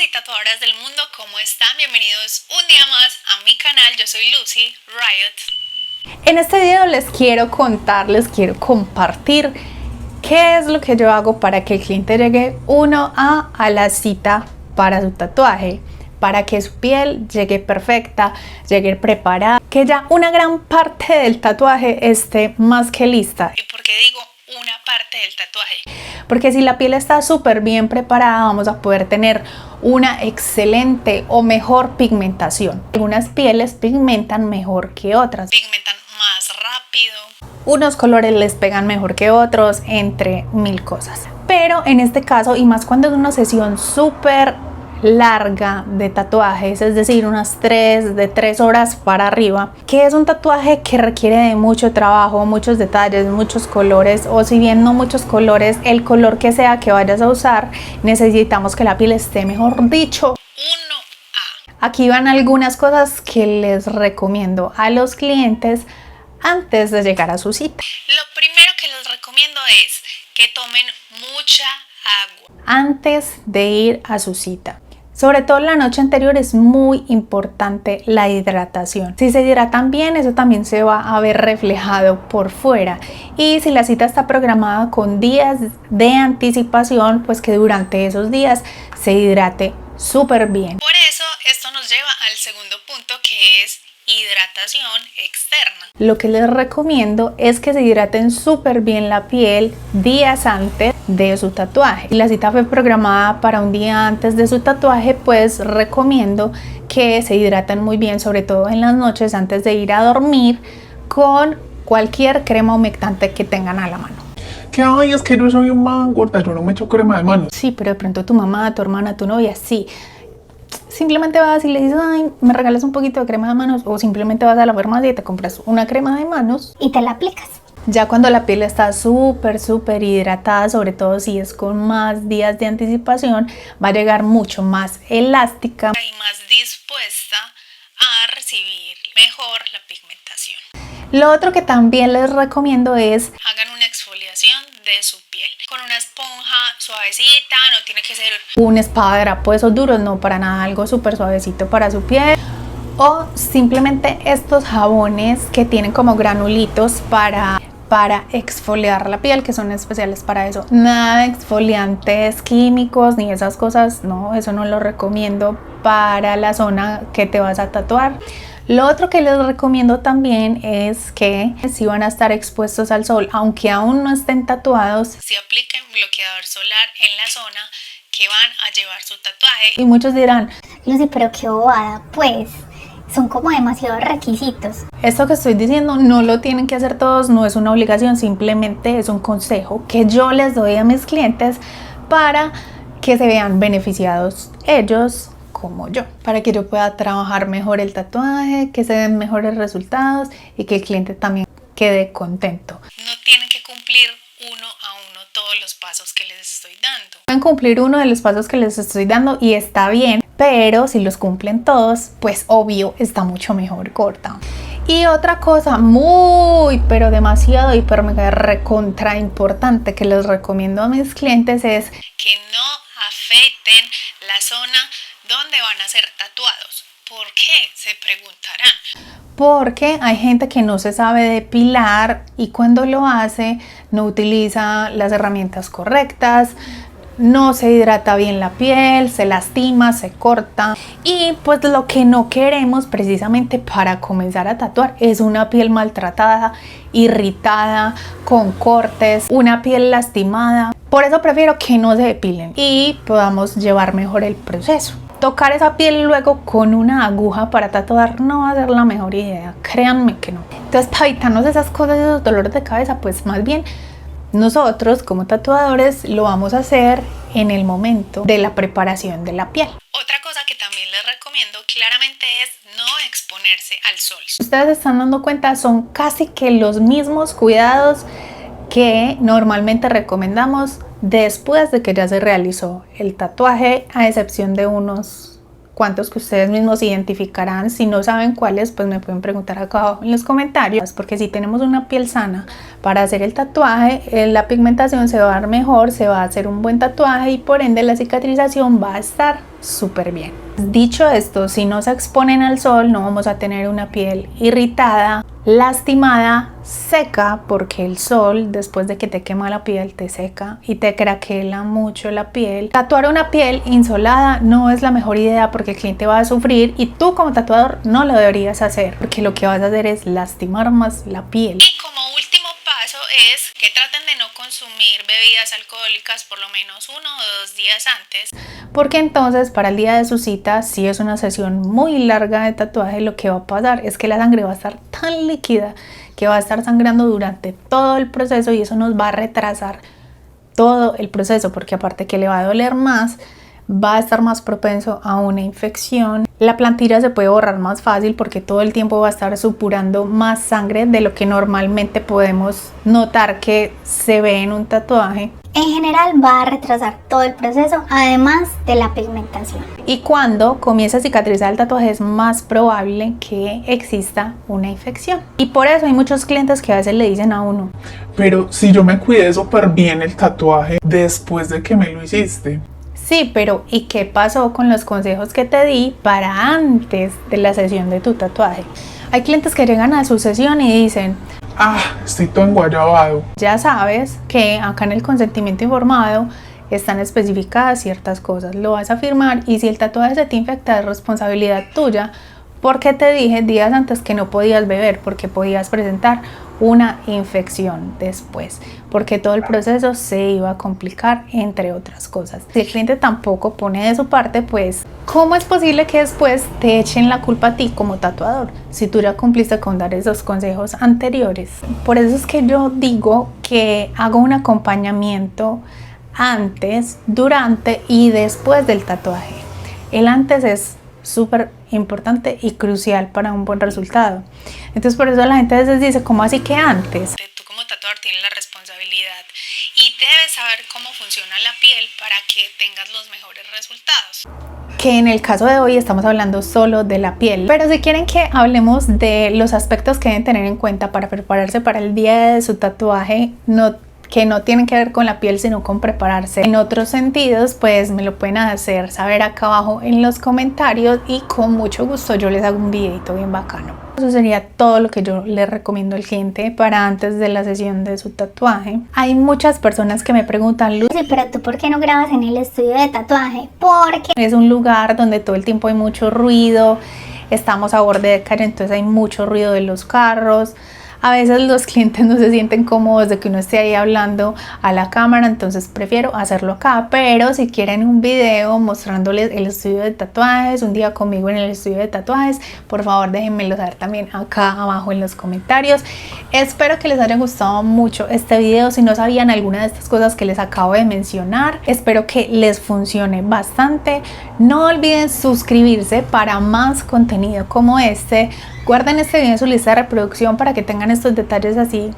y tatuadoras del mundo, ¿cómo están? Bienvenidos un día más a mi canal. Yo soy Lucy Riot. En este video les quiero compartir qué es lo que yo hago para que el cliente llegue a la cita para su tatuaje, para que su piel llegue perfecta, llegue preparada, que ya una gran parte del tatuaje esté más que lista. ¿Y por qué digo una parte del tatuaje? Porque si la piel está súper bien preparada, vamos a poder tener una excelente o mejor pigmentación. Algunas pieles pigmentan mejor que otras. Pigmentan más rápido. Unos colores les pegan mejor que otros, entre mil cosas. Pero en este caso, y más cuando es una sesión súper larga de tatuajes, es decir, de 3 horas para arriba, que es un tatuaje que requiere de mucho trabajo, muchos detalles, muchos colores, o si bien no muchos colores, el color que sea que vayas a usar, necesitamos que la piel esté, mejor dicho, 1A. Aquí van algunas cosas que les recomiendo a los clientes antes de llegar a su cita. Lo primero que les recomiendo es que tomen mucha agua antes de ir a su cita. Sobre todo la noche anterior es muy importante la hidratación. Si se hidratan bien, eso también se va a ver reflejado por fuera. Y si la cita está programada con días de anticipación, pues que durante esos días se hidrate súper bien. Por eso esto nos lleva al segundo punto, que es hidratación externa. Lo que les recomiendo es que se hidraten súper bien la piel días antes de su tatuaje. Si la cita fue programada para un día antes de su tatuaje, pues recomiendo que se hidraten muy bien, sobre todo en las noches antes de ir a dormir, con cualquier crema humectante que tengan a la mano. Que ay, es que yo soy un man gorda, yo no me echo crema de manos. Sí, pero de pronto tu mamá, tu hermana, tu novia, sí. Simplemente vas y le dices, ay, me regalas un poquito de crema de manos, o simplemente vas a la farmacia y te compras una crema de manos y te la aplicas. Ya cuando la piel está súper hidratada, sobre todo si es con más días de anticipación, va a llegar mucho más elástica y más dispuesta a recibir mejor la pigmentación. Lo otro que también les recomiendo es hagan una exfoliación de su piel con una esponja suavecita, no tiene que ser un esparadrapo de esos duros, no, para nada, algo súper suavecito para su piel, o simplemente estos jabones que tienen como granulitos para exfoliar la piel, que son especiales para eso. Nada de exfoliantes químicos ni esas cosas, no, eso no lo recomiendo para la zona que te vas a tatuar. Lo otro que les recomiendo también es que si van a estar expuestos al sol, aunque aún no estén tatuados, si apliquen bloqueador solar en la zona que van a llevar su tatuaje. Y muchos dirán, Lucy, pero qué bobada, pues son como demasiados requisitos. Esto que estoy diciendo no lo tienen que hacer todos, no es una obligación, simplemente es un consejo que yo les doy a mis clientes para que se vean beneficiados ellos como yo, para que yo pueda trabajar mejor el tatuaje, que se den mejores resultados y que el cliente también quede contento. No tienen que cumplir uno a uno todos los pasos que les estoy dando. Pueden cumplir uno de los pasos que les estoy dando y está bien, pero si los cumplen todos, pues obvio está mucho mejor corta. Y otra cosa pero demasiado hiper mega recontra importante que les recomiendo a mis clientes es que no afecten la zona donde van a ser tatuados. ¿Por qué? Se preguntarán. Porque hay gente que no se sabe depilar y cuando lo hace no utiliza las herramientas correctas, no se hidrata bien la piel, se lastima, se corta, y pues lo que no queremos precisamente para comenzar a tatuar es una piel maltratada, irritada, con cortes, una piel lastimada. Por eso prefiero que no se depilen y podamos llevar mejor el proceso. Tocar esa piel luego con una aguja para tatuar no va a ser la mejor idea, créanme que no. Entonces, para evitarnos esas cosas, esos dolores de cabeza, pues más bien nosotros como tatuadores lo vamos a hacer en el momento de la preparación de la piel. Otra cosa que también les recomiendo claramente es no exponerse al sol. Ustedes se están dando cuenta, son casi que los mismos cuidados que normalmente recomendamos después de que ya se realizó el tatuaje, a excepción de unos cuántos que ustedes mismos identificarán. Si no saben cuáles, pues me pueden preguntar acá abajo en los comentarios, porque si tenemos una piel sana para hacer el tatuaje, la pigmentación se va a dar mejor, se va a hacer un buen tatuaje y por ende la cicatrización va a estar súper bien. Dicho esto, si no se exponen al sol, no vamos a tener una piel irritada, lastimada, seca, porque el sol, después de que te quema la piel, te seca y te craquela mucho la piel. Tatuar una piel insolada no es la mejor idea porque el cliente va a sufrir y tú como tatuador no lo deberías hacer, porque lo que vas a hacer es lastimar más la piel. Y como último paso es que traten de no consumir bebidas alcohólicas por lo menos 1 o 2 días antes, porque entonces para el día de su cita, si es una sesión muy larga de tatuaje, lo que va a pasar es que la sangre va a estar tan líquida que va a estar sangrando durante todo el proceso y eso nos va a retrasar todo el proceso, porque aparte que le va a doler más, va a estar más propenso a una infección. La plantilla se puede borrar más fácil porque todo el tiempo va a estar supurando más sangre de lo que normalmente podemos notar que se ve en un tatuaje. En general va a retrasar todo el proceso, además de la pigmentación. Y cuando comienza a cicatrizar el tatuaje es más probable que exista una infección. Y por eso hay muchos clientes que a veces le dicen a uno: Pero si yo me cuidé súper bien el tatuaje después de que me lo hiciste. sí, pero ¿y qué pasó con los consejos que te di para antes de la sesión de tu tatuaje? Hay clientes que llegan a su sesión y dicen: Estoy todo enguayabado. ya sabes que acá en el consentimiento informado están especificadas ciertas cosas, lo vas a firmar y si el tatuaje se te infecta es responsabilidad tuya, porque te dije días antes que no podías beber porque podías presentar una infección después, porque todo el proceso se iba a complicar, entre otras cosas. Si el cliente tampoco pone de su parte, pues ¿cómo es posible que después te echen la culpa a ti como tatuador si tú ya cumpliste con dar esos consejos anteriores? Por eso es que yo digo que hago un acompañamiento antes, durante y después del tatuaje. El antes es súper importante y crucial para un buen resultado. Entonces por eso la gente a veces dice: ¿cómo así que antes? tú como tatuador tienes la responsabilidad y debes saber cómo funciona la piel para que tengas los mejores resultados. Que en el caso de hoy estamos hablando solo de la piel, pero si quieren que hablemos de los aspectos que deben tener en cuenta para prepararse para el día de su tatuaje, que no tienen que ver con la piel sino con prepararse en otros sentidos, pues me lo pueden hacer saber acá abajo en los comentarios y con mucho gusto yo les hago un videito bien bacano. Eso sería todo lo que yo les recomiendo al cliente para antes de la sesión de su tatuaje. Hay muchas personas que me preguntan: Sí, pero tú ¿por qué no grabas en el estudio de tatuaje? Porque es un lugar donde todo el tiempo hay mucho ruido, estamos a borde de calle, entonces hay mucho ruido de los carros. A veces los clientes no se sienten cómodos de que uno esté ahí hablando a la cámara, entonces prefiero hacerlo acá. Pero si quieren un video mostrándoles el estudio de tatuajes, un día conmigo en el estudio de tatuajes, por favor déjenmelo saber también acá abajo en los comentarios. Espero que les haya gustado mucho este video. Si no sabían alguna de estas cosas que les acabo de mencionar, espero que les funcione bastante. No olviden suscribirse para más contenido como este. Guarden este video en su lista de reproducción para que tengan estos detalles así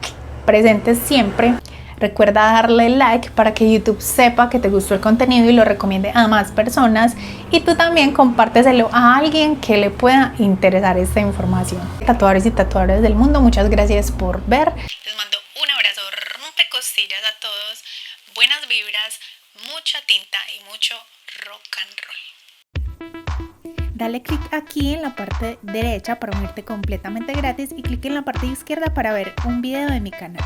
presentes siempre. Recuerda darle like para que YouTube sepa que te gustó el contenido y lo recomiende a más personas. Y tú también compárteselo a alguien que le pueda interesar esta información. Tatuadores y tatuadoras del mundo, muchas gracias por ver. Les mando un abrazo rompecostillas a todos, buenas vibras, mucha tinta y mucho rock and roll. Dale clic aquí en la parte derecha para unirte completamente gratis y clic en la parte izquierda para ver un video de mi canal.